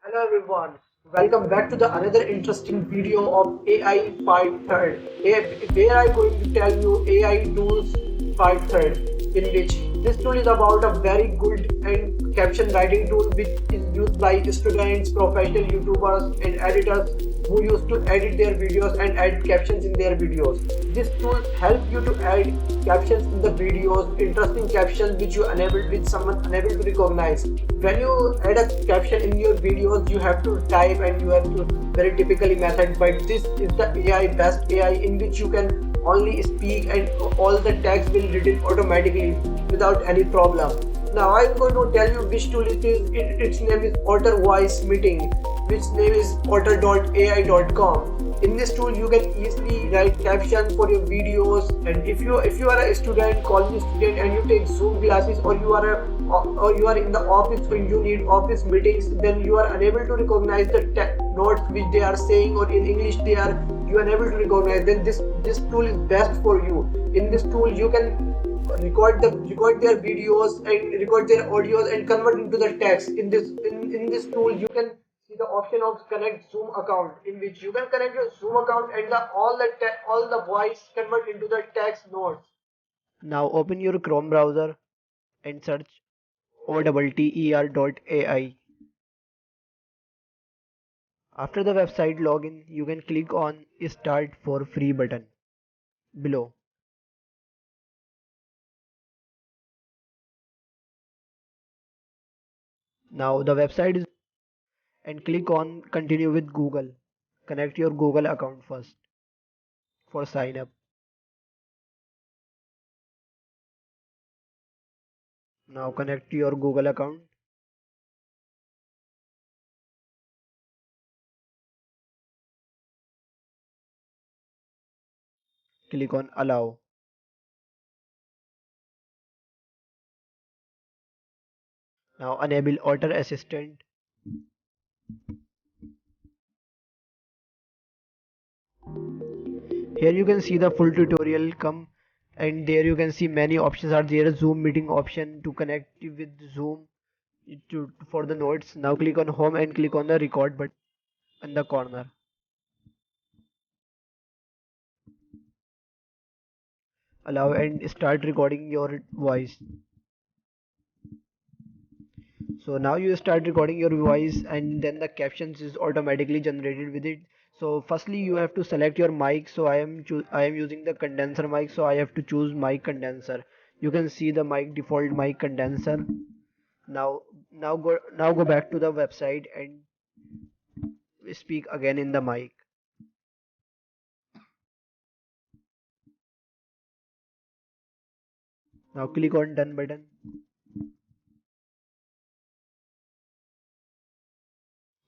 Hello everyone, welcome back to the another interesting video of AI 5 third, where I going to tell you AI tools 5 third, in which this tool is about a very good and caption writing tool which is used by students, professional YouTubers and editors who used to edit their videos and add captions in their videos. This tool helps you to add captions in the videos, interesting captions which someone unable to recognize. When you add a caption in your videos, you have to type and you have to very typically method. But this is the AI best AI in which you can only speak and all the text will read it automatically without any problem. Now I'm going to tell you which tool it is. Its name is Otter Voice Meeting, which name is otter.ai.com. In this tool you can easily write captions for your videos, and if you are a student, college student, and you take Zoom classes, or you are in the office when you need office meetings, then you are unable to recognize the notes which they are saying, or in English you are unable to recognize, then this tool is best for you. In this tool you can record their videos and record their audios and convert into the text. In this tool you can see the option of connect Zoom account, in which you can connect your Zoom account and all the voice convert into the text notes. Now open your Chrome browser and search otter.ai. After the website login, you can click on Start for Free button below. Now the website is, and click on Continue with Google. Connect your Google account first for sign up. Now connect your Google account. Click on Allow. Now enable Otter Assistant. Here you can see the full tutorial come, and there you can see many options are there. Zoom meeting option to connect with Zoom for the notes. Now click on home and click on the record button in the corner. Allow and start recording your voice. So now you start recording your voice, and then the captions is automatically generated with it. So firstly you have to select your mic. So I am using the condenser mic, so I have to choose mic condenser. You can see the mic default mic condenser. Now go back to the website and speak again in the mic. Now click on done button.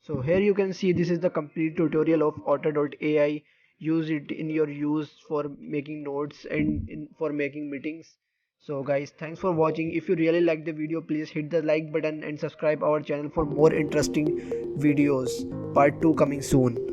So here you can see this is the complete tutorial of otter.ai. Use it in your use for making notes and for making meetings. So guys, thanks for watching. If you really like the video, please hit the like button and subscribe our channel for more interesting videos. Part 2 coming soon.